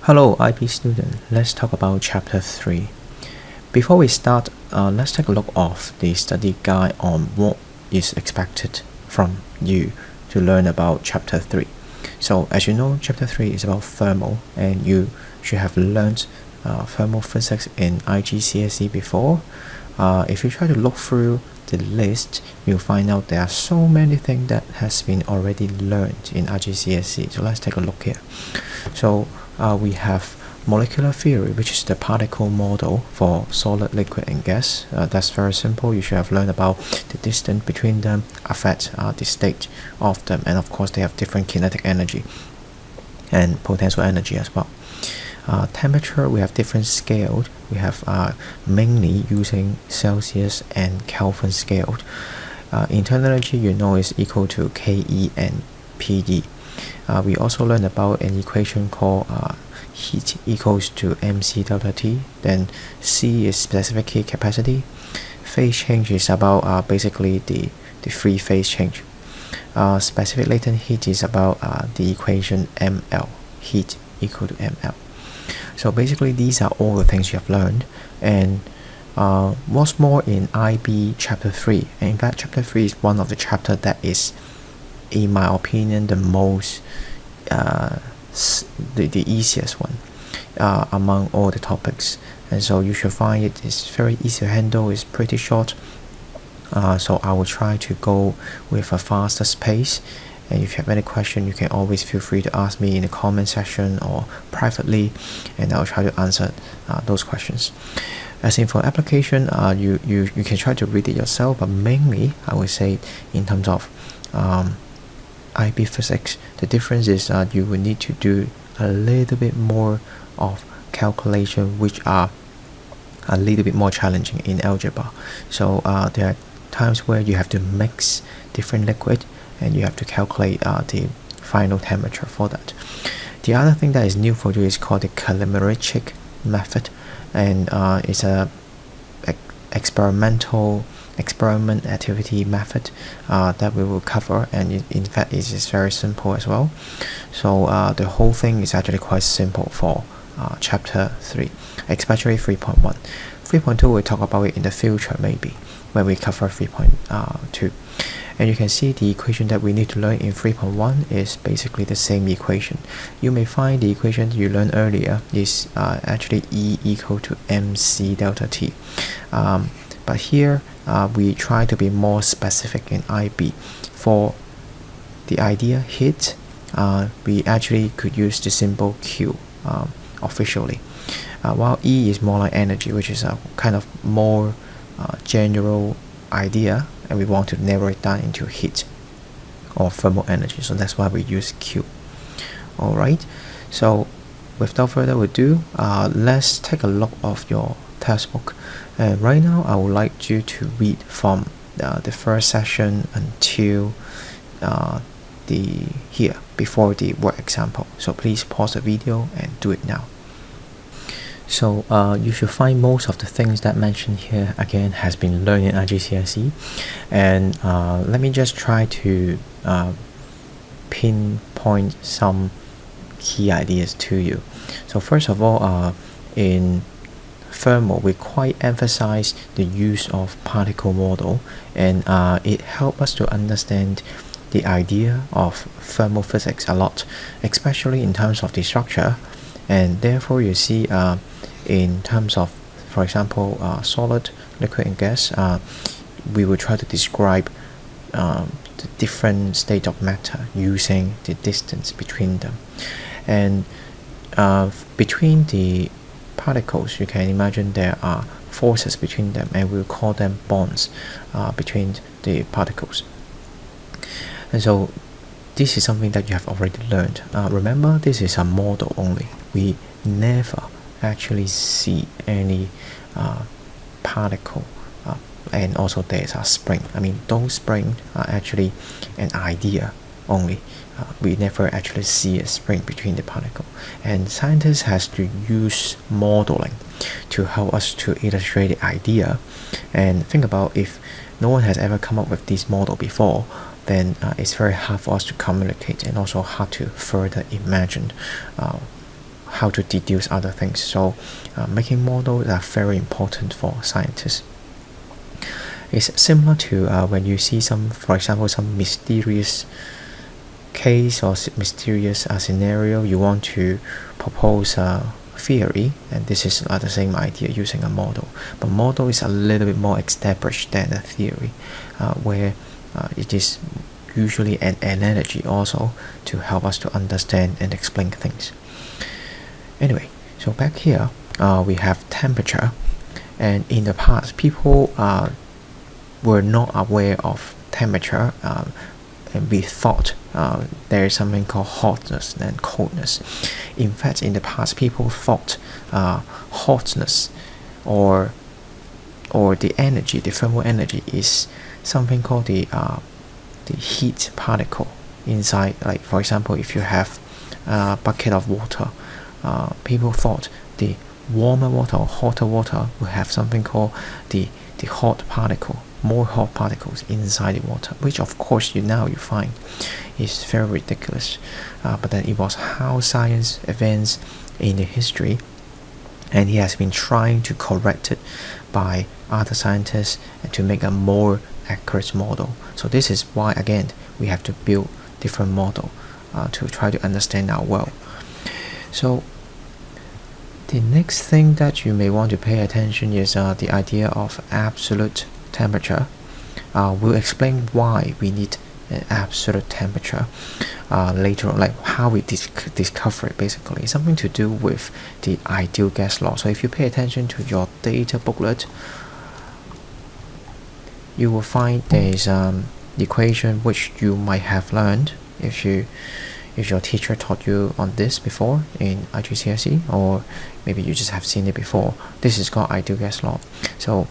Hello IB student, let's talk about chapter 3. Before we start, let's take a look of the study guide on what is expected from you to learn about chapter 3. So as you know, chapter 3 is about thermal, and you should have learned thermal physics in IGCSE before. If you try to look through the list, you'll find out there are so many things that has been already learned in IGCSE. So let's take a look here. So we have molecular theory, which is the particle model for solid, liquid, and gas. That's very simple. You should have learned about the distance between them affect the state of them, and of course they have different kinetic energy and potential energy as well. Temperature, we have different scales. We have mainly using Celsius and Kelvin scale. Internal energy, you know, is equal to KE and PD. We also learned about an equation called heat equals to mc delta T. Then C is specific heat capacity. Phase change is about basically the free phase change. Specific latent heat is about the equation ml, heat equal to ml. So basically these are all the things you have learned. And what's more in IB chapter 3, and in fact chapter 3 is one of the chapters that is, in my opinion, the most the easiest one among all the topics, and so you should find it is very easy to handle. It's pretty short, so I will try to go with a faster pace. And if you have any question, you can always feel free to ask me in the comment section or privately, and I'll try to answer those questions. As in for application, you can try to read it yourself, but mainly I would say in terms of IB physics, the difference is you will need to do a little bit more of calculation, which are a little bit more challenging in algebra. So there are times where you have to mix different liquid, and you have to calculate the final temperature for that. The other thing that is new for you is called the calorimetric method, and it's a experiment activity method that we will cover, and in fact it is very simple as well. So the whole thing is actually quite simple for chapter 3, especially 3.1. 3.2 we'll talk about it in the future, maybe when we cover 3.2. And you can see the equation that we need to learn in 3.1 is basically the same equation. You may find the equation you learned earlier is actually E equal to mc delta T. But here we try to be more specific in IB. For the idea heat, we actually could use the symbol Q officially, while E is more like energy, which is a kind of more general idea, and we want to narrow it down into heat or thermal energy, so that's why we use Q. Alright, so without further ado, let's take a look of your textbook. And right now I would like you to read from the first session until here before the word example. So please pause the video and do it now. So you should find most of the things that mentioned here again has been learned in IGCSE, and let me just try to pinpoint some key ideas to you. So first of all, in thermal, we quite emphasize the use of particle model, and it helps us to understand the idea of thermal physics a lot, especially in terms of the structure. And therefore you see in terms of, for example, solid, liquid, and gas, we will try to describe the different state of matter using the distance between them. And between the particles, you can imagine there are forces between them, and we'll call them bonds between the particles. And so this is something that you have already learned. Remember, this is a model only. We never actually see any particle, and also there's a spring. I mean, those springs are actually an idea only. We never actually see a spring between the particle, and scientists has to use modeling to help us to illustrate the idea. And think about, if no one has ever come up with this model before, then it's very hard for us to communicate, and also hard to further imagine how to deduce other things. So making models are very important for scientists. It's similar to when you see for example, some mysterious case or mysterious scenario, you want to propose a theory, and this is the same idea using a model, but model is a little bit more established than a theory, where it is usually an analogy also to help us to understand and explain things. Anyway, so back here we have temperature, and in the past people were not aware of temperature, and we thought there is something called hotness and coldness. In fact, in the past, people thought hotness or the energy, the thermal energy, is something called the heat particle inside. Like for example, if you have a bucket of water, people thought the warmer water or hotter water will have something called the hot particle, more hot particles inside the water, which of course you find is very ridiculous, but then it was how science advanced in the history, and he has been trying to correct it by other scientists and to make a more accurate model. So this is why again we have to build different model to try to understand our world. So the next thing that you may want to pay attention is the idea of absolute temperature. We'll explain why we need an absolute temperature later on, like how we discover it. Basically, it's something to do with the ideal gas law. So if you pay attention to your data booklet, you will find there's equation which you might have learned if your teacher taught you on this before in IGCSE, or maybe you just have seen it before. This is called ideal gas law. So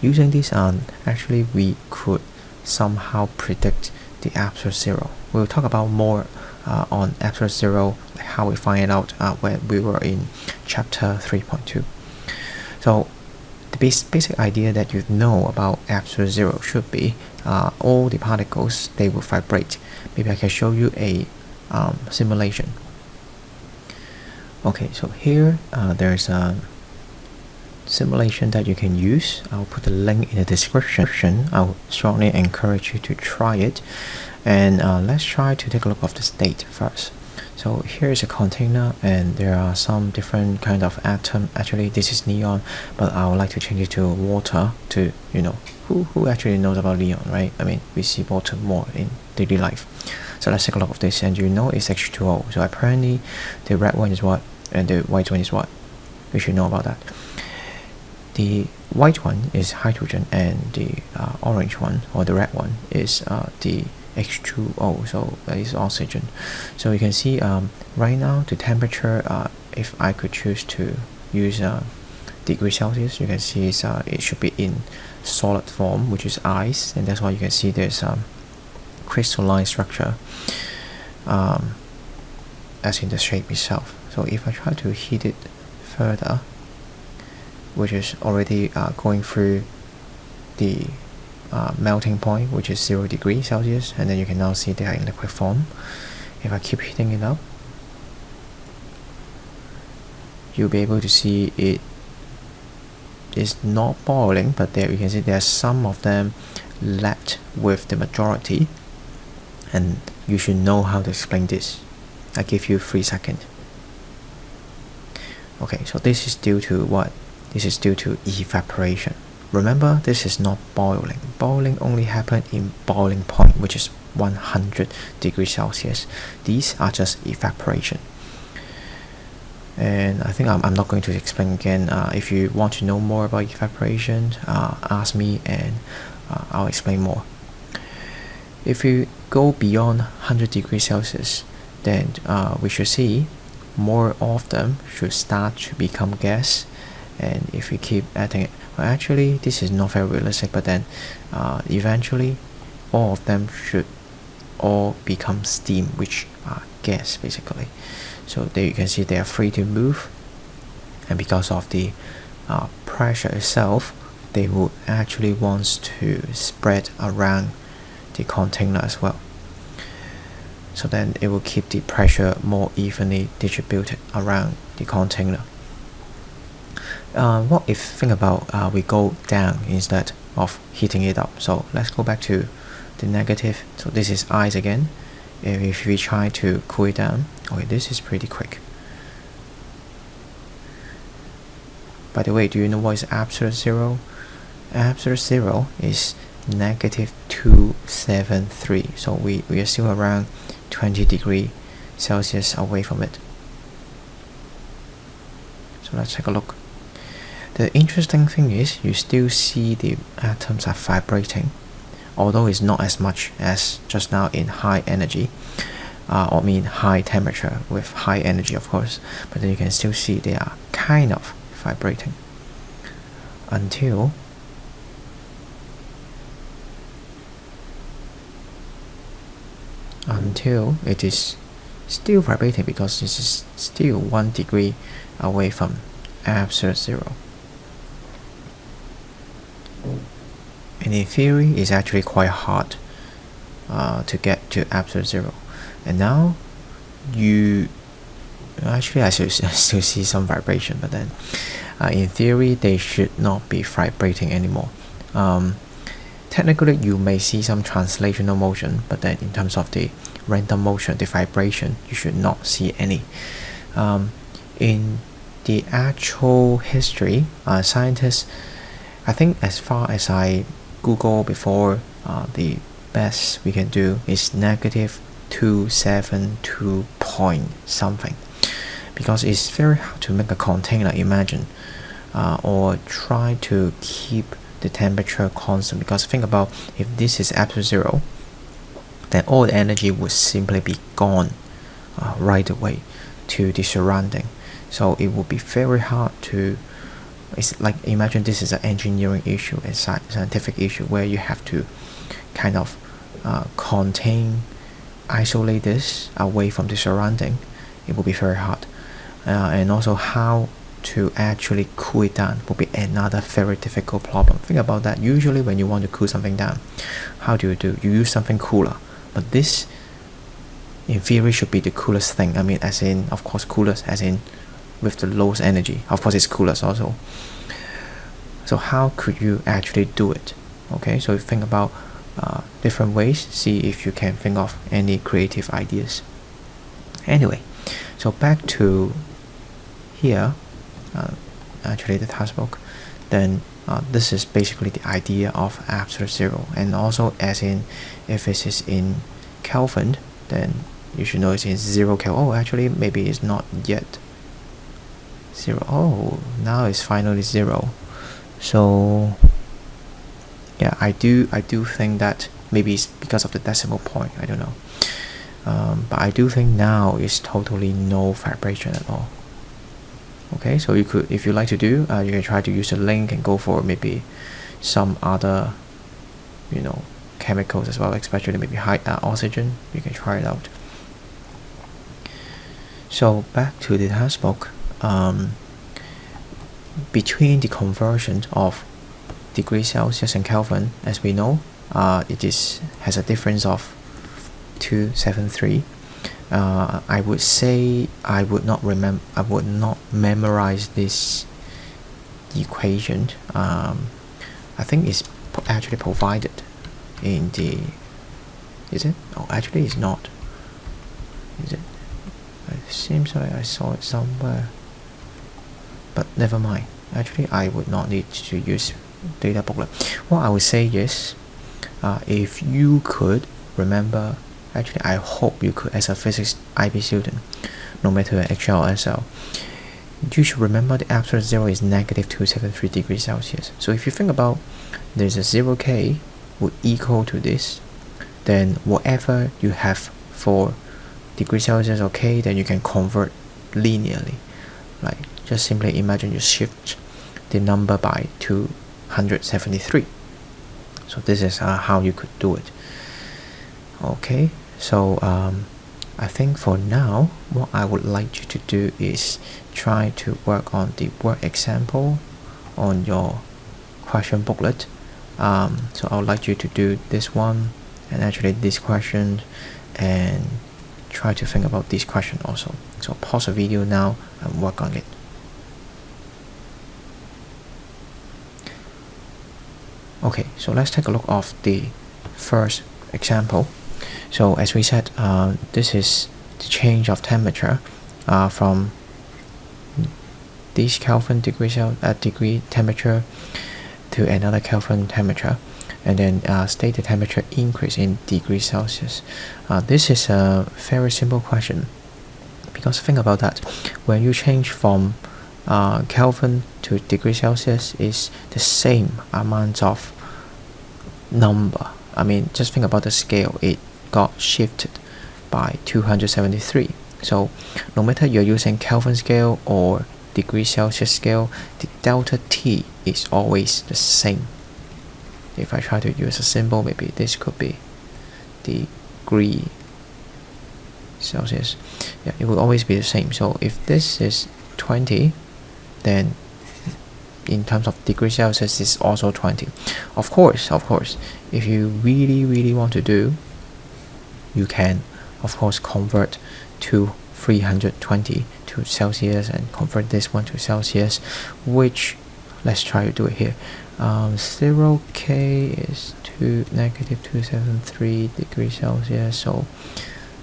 using this, actually we could somehow predict the absolute zero. We'll talk about more on absolute zero, like how we find it out when we were in chapter 3.2. So the basic idea that you know about absolute zero should be all the particles, they will vibrate. Maybe I can show you a simulation. Okay, so here there's a simulation that you can use. I'll put the link in the description. I'll strongly encourage you to try it, and let's try to take a look at the state first. So here is a container, and there are some different kind of atom. Actually this is neon, but I would like to change it to water, to who actually knows about neon, right? I mean, we see water more in daily life. So let's take a look at this, and it's H2O. So apparently the red one is what and the white one is what. We should know about that. The white one is hydrogen, and the orange one or the red one is the H2O, so that is oxygen. So you can see right now the temperature, if I could choose to use degrees Celsius, you can see it should be in solid form, which is ice, and that's why you can see there's crystalline structure as in the shape itself. So if I try to heat it further, which is already going through the melting point, which is 0 degrees Celsius, and then you can now see they are in liquid form. If I keep heating it up, you'll be able to see it is not boiling, but there you can see there are some of them left with the majority, and you should know how to explain this. I give you 3 seconds. Okay, so this is due to what? This is due to evaporation. Remember, this is not boiling. Boiling only happens in boiling point, which is 100 degrees Celsius. These are just evaporation. And I think I'm not going to explain again. If you want to know more about evaporation, ask me and I'll explain more. If you go beyond 100 degrees Celsius, then we should see more of them should start to become gas. And if we keep adding it, well, actually this is not very realistic, but then eventually all of them should all become steam, which are gas basically. So there you can see they are free to move, and because of the pressure itself, they would actually want to spread around the container as well. so then it will keep the pressure more evenly distributed around the container. What if think about we go down instead of heating it up? So let's go back to the negative. So this is ice again. If we try to cool it down, okay, this is pretty quick. By the way, do you know what is absolute zero? Absolute zero is negative 273. So we are still around 20 degrees Celsius away from it. So let's take a look. The interesting thing is you still see the atoms are vibrating, although it's not as much as just now in high energy, high temperature with high energy, of course, but then you can still see they are kind of vibrating until it is still vibrating, because this is still 1 degree away from absolute zero. And in theory, it's actually quite hard to get to absolute zero. And now I still see some vibration, but then in theory they should not be vibrating anymore. Technically you may see some translational motion, but then in terms of the random motion, the vibration, you should not see any. In the actual history, scientists, I think as far as I Google before, the best we can do is negative 272 point something, because it's very hard to make a container, imagine, or try to keep the temperature constant, because think about, if this is absolute zero, then all the energy would simply be gone right away to the surrounding. So it would be very hard to, it's like, imagine this is an engineering issue, a scientific issue, where you have to kind of isolate this away from the surrounding. It will be very hard, and also how to actually cool it down will be another very difficult problem. Think about that. Usually when you want to cool something down, how do? You use something cooler, but this in theory should be the coolest thing. I mean, as in, of course, coolest as in with the lowest energy. Of course it's coolest also. So how could you actually do it? Okay, so think about different ways, see if you can think of any creative ideas. Anyway, so back to here, actually the textbook, then this is basically the idea of absolute zero. And also, as in, if it is in Kelvin, then you should know it's in 0 Kelvin. Oh, actually maybe it's not yet 0. Oh, now it's finally 0. So yeah, I do think that maybe it's because of the decimal point, I don't know, but I do think now is totally no vibration at all. Okay, so you could, if you like to do, you can try to use a link and go for maybe some other, chemicals as well, especially maybe high oxygen. You can try it out. So back to the textbook. Between the conversion of degrees Celsius and Kelvin, as we know, it has a difference of 273. I would say I would not memorize this equation. I think it's actually provided in the. Is it? Oh, actually, it's not. Is it? It seems like I saw it somewhere. But never mind. Actually, I would not need to use data booklet. What I would say is, if you could remember, actually I hope you could, as a physics IB student, no matter HL or SL, you should remember the absolute zero is negative 273 degrees Celsius. So if you think about, there's a 0K would equal to this, then whatever you have for degrees Celsius or K, then you can convert linearly. Like, just simply imagine you shift the number by 273. So this is how you could do it. Okay, so I think for now, what I would like you to do is try to work on the work example on your question booklet. So I would like you to do this one, and actually this question, and try to think about this question also. So pause the video now and work on it. Okay, so let's take a look of the first example. So as we said, this is the change of temperature from this Kelvin degree temperature to another Kelvin temperature, and then state the temperature increase in degrees Celsius. This is a very simple question, because think about that. When you change from Kelvin to degrees Celsius, is the same amount of number. I mean, just think about the scale. It got shifted by 273. So no matter you're using Kelvin scale or degree Celsius scale, the delta T is always the same. If I try to use a symbol, maybe this could be degree Celsius. Yeah, it will always be the same. So if this is 20, then in terms of degree Celsius is also 20. Of course, if you really want to do, you can of course convert to 320 to Celsius and convert this one to Celsius, which let's try to do it here. 0K is to negative 273 degrees Celsius, so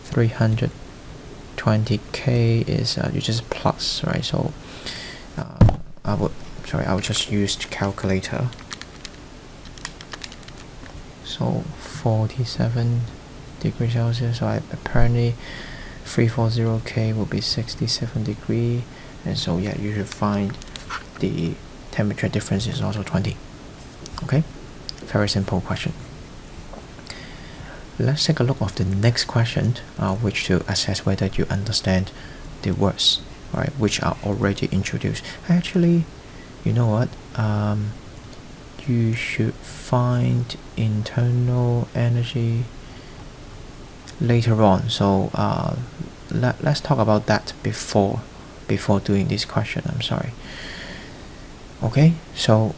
320K is you just plus, right? So I would just use the calculator. So 47 degrees Celsius, so apparently 340K will be 67 degree, and so yeah, you should find the temperature difference is also 20. Okay, very simple question. Let's take a look of the next question, which to assess whether you understand the words, right, which are already introduced. Actually, you know what? You should find internal energy later on. So let's talk about that before doing this question. I'm sorry. Okay, so